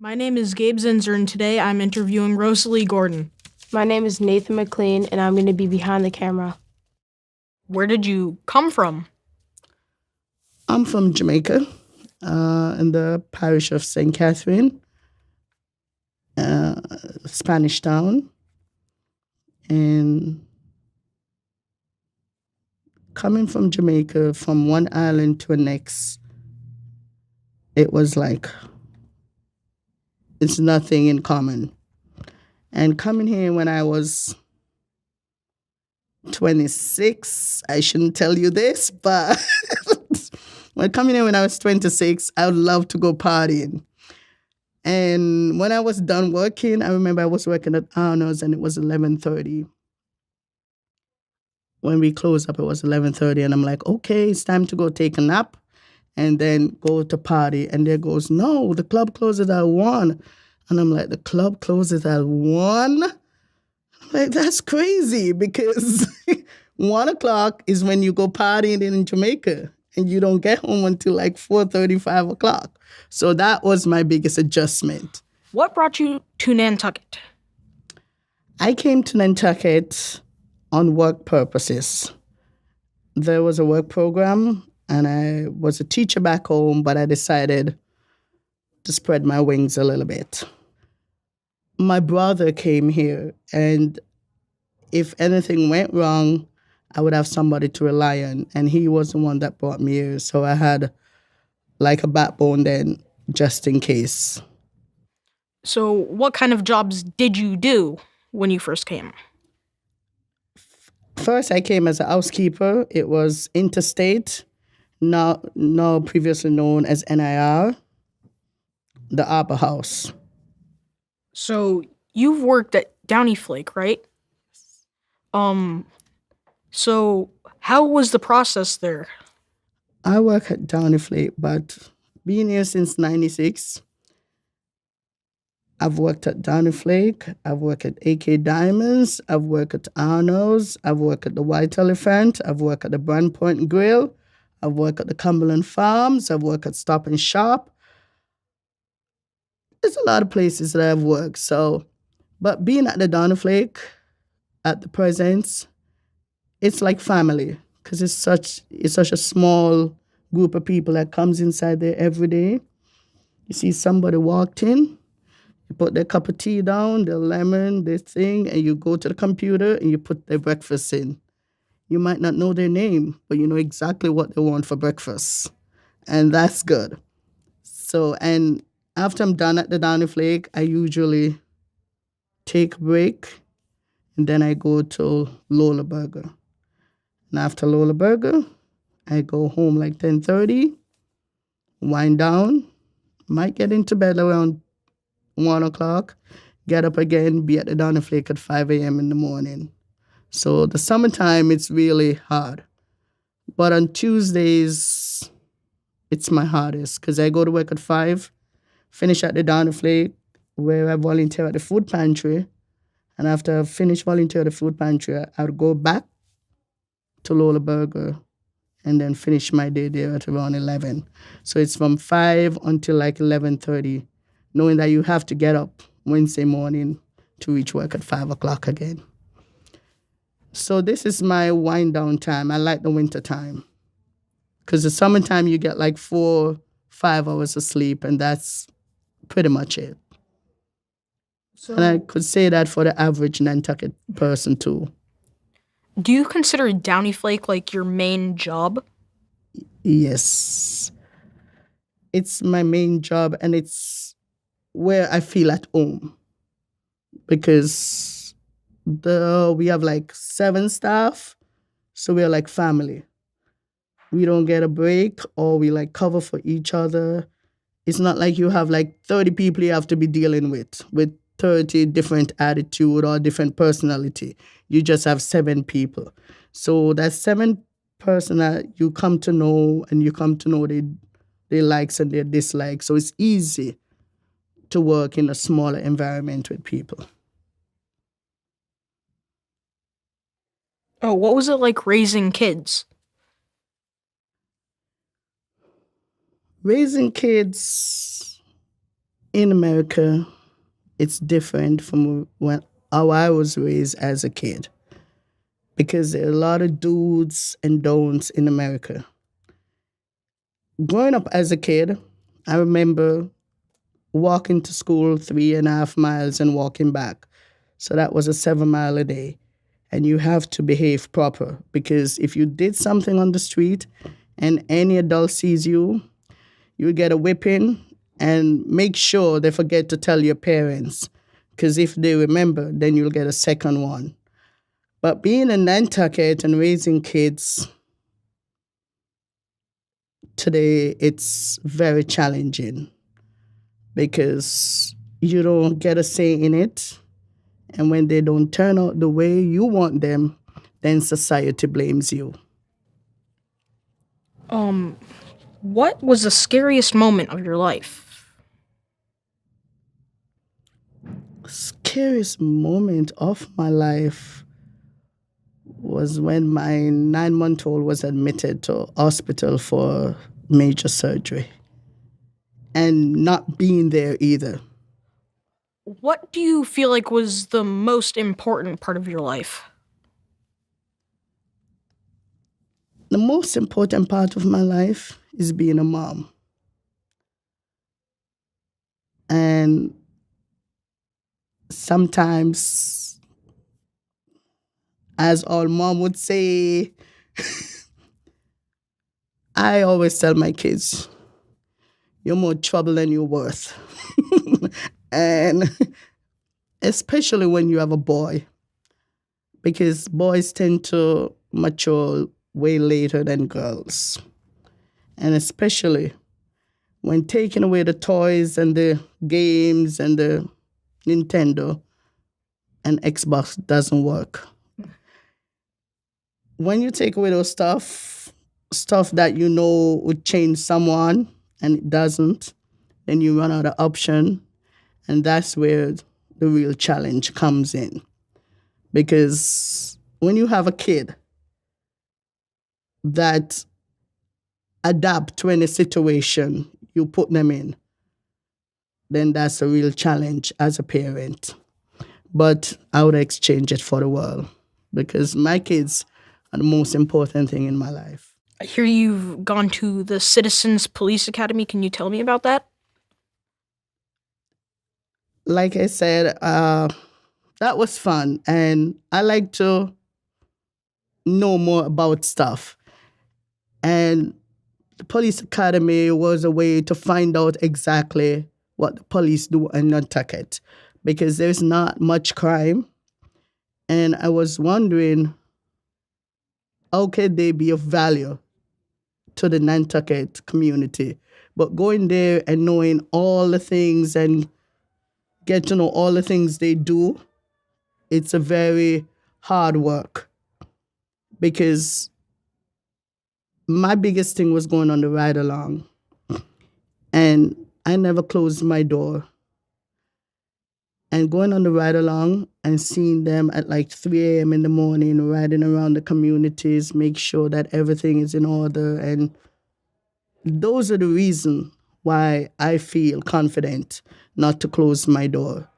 My name is Gabe Zinzer, and today I'm interviewing Rosalee Gordon. My name is Nathan McLean, and I'm going to be behind the camera. Where did you come from? I'm from Jamaica, in the parish of St. Catherine, Spanish Town. And coming from Jamaica, from one island to the next, it was like it's nothing in common. And coming here when I was 26, I shouldn't tell you this, but when coming here when I was 26, I would love to go partying. And when I was done working, I remember I was working at Arnold's and it was 11:30. When we closed up, it was 11:30, and I'm like, okay, it's time to go take a nap and then go to party. And there goes, no, the club closes at 1. And I'm like, the club closes at 1? I'm like, that's crazy because 1 o'clock is when you go partying in Jamaica and you don't get home until like 4:30, 5 o'clock. So that was my biggest adjustment. What brought you to Nantucket? I came to Nantucket on work purposes. There was a work program, and I was a teacher back home, but I decided to spread my wings a little bit. My brother came here, and if anything went wrong, I would have somebody to rely on, and he was the one that brought me here, so I had like a backbone then, just in case. So, what kind of jobs did you do when you first came? First, I came as a housekeeper. It was interstate, now previously known as NIR, the Opera House. So, you've worked at Downy Flake, right? So how was the process there? I work at Downy Flake, but being here since 96, I've worked at Downy Flake, I've worked at AK Diamonds, I've worked at Arnold's, I've worked at the White Elephant, I've worked at the Brand Point Grill, I've worked at the Cumberland Farms, I've worked at Stop and Shop. There's a lot of places that I've worked. But being at the Downy Flake at the present, it's like family because it's such a small group of people that comes inside there every day. You see somebody walked in, you put their cup of tea down, their lemon, their thing, and you go to the computer and you put their breakfast in. You might not know their name, but you know exactly what they want for breakfast. And that's good. So, and after I'm done at the Downy Flake, I usually take a break and then I go to Lola Burger. And after Lola Burger, I go home like 10:30, wind down, might get into bed around 1 o'clock, get up again, be at the Downy Flake at 5 a.m. in the morning. So the summertime, it's really hard. But on Tuesdays, it's my hardest because I go to work at 5, finish at the Downy Flake, where I volunteer at the food pantry. And after I finish volunteer at the food pantry, I would go back to Lola Burger and then finish my day there at around 11. So it's from 5 until like 11:30, knowing that you have to get up Wednesday morning to reach work at 5 o'clock again. So this is my wind down time. I like the winter time because the summertime you get like 4-5 hours of sleep, and that's pretty much it. And I could say that for the average Nantucket person too. Do you consider Downy Flake like your main job? Yes. It's my main job, and it's where I feel at home because we have like 7 staff, so we're like family. We don't get a break, or we like cover for each other. It's not like you have like 30 people you have to be dealing with 30 different attitude or different personality. You just have 7 people. So that's 7 person that you come to know, and you come to know their likes and their dislikes. So it's easy to work in a smaller environment with people. Oh, what was it like raising kids? Raising kids In America, it's different from how I was raised as a kid because there are a lot of do's and don'ts in America. Growing up as a kid, I remember walking to school 3.5 miles and walking back. So that was a 7 mile a day. And you have to behave proper because if you did something on the street and any adult sees you, you get a whipping, and make sure they forget to tell your parents because if they remember, then you'll get a second one. But being in Nantucket and raising kids today, it's very challenging because you don't get a say in it. And when they don't turn out the way you want them, then society blames you. What was the scariest moment of your life? Scariest moment of my life was when my 9-month-old was admitted to hospital for major surgery and not being there either. What do you feel like was the most important part of your life? The most important part of my life is being a mom. And sometimes, as all mom would say, I always tell my kids, you're more trouble than you're worth. And especially when you have a boy, because boys tend to mature way later than girls. And especially when taking away the toys and the games and the Nintendo and Xbox doesn't work. When you take away those stuff that you know would change someone and it doesn't, then you run out of option. And that's where the real challenge comes in. Because when you have a kid that adapt to any situation you put them in, then that's a real challenge as a parent. But I would exchange it for the world because my kids are the most important thing in my life. I hear you've gone to the Citizens Police Academy. Can you tell me about that? Like I said, that was fun. And I like to know more about stuff. And the police academy was a way to find out exactly what the police do in Nantucket because there's not much crime. And I was wondering, how could they be of value to the Nantucket community? But going there and knowing all the things and get to know all the things they do, it's a very hard work because my biggest thing was going on the ride along. And I never closed my door. And going on the ride along and seeing them at like 3 a.m. in the morning, riding around the communities, make sure that everything is in order. And those are the reasons why I feel confident not to close my door.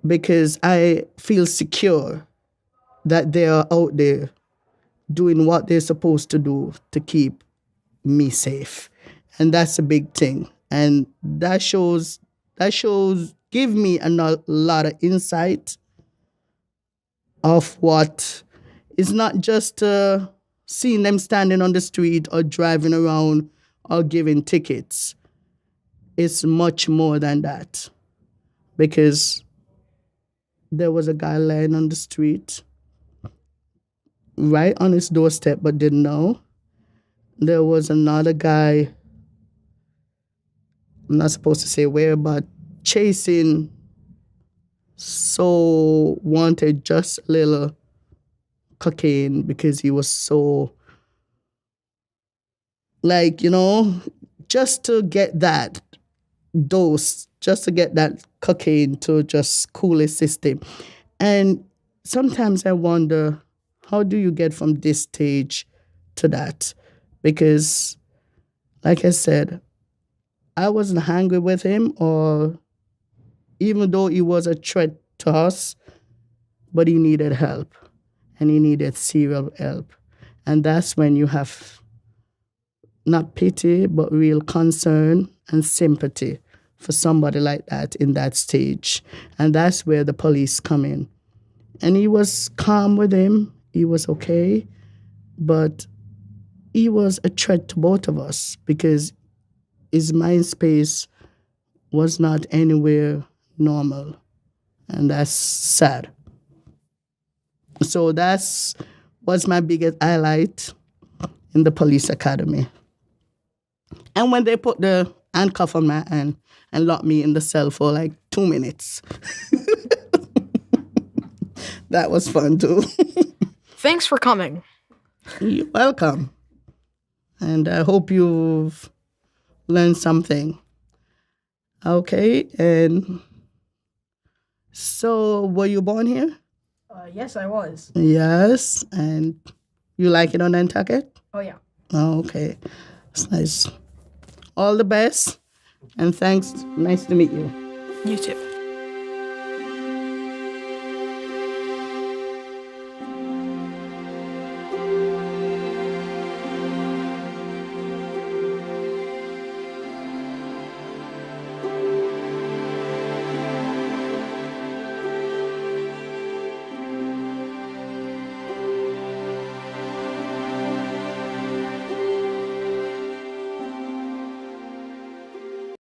Because I feel secure that they are out there doing what they're supposed to do to keep me safe. And that's a big thing. And that shows give me a lot of insight of what is not just seeing them standing on the street or driving around or giving tickets. It's much more than that. Because there was a guy laying on the street right on his doorstep but didn't know. There was another guy, I'm not supposed to say where, but chasing so wanted just a little cocaine because he was so just to get that dose, just to get that cocaine to just cool his system. And sometimes I wonder, how do you get from this stage to that? Because, like I said, I wasn't angry with him, or even though he was a threat to us, but he needed help, and he needed serial help. And that's when you have not pity, but real concern and sympathy for somebody like that in that stage. And that's where the police come in. And he was calm with him. He was okay. But he was a threat to both of us because his mind space was not anywhere normal. And that's sad. So that's was my biggest highlight in the police academy. And when they put the handcuff on my hand and locked me in the cell for like 2 minutes. That was fun too. Thanks for coming. You're welcome. And I hope you've learned something. Okay, and so were you born here? Yes, I was. Yes, and you like it on Nantucket? Oh, yeah. Oh, okay. That's nice. All the best, and thanks. Nice to meet you. You too.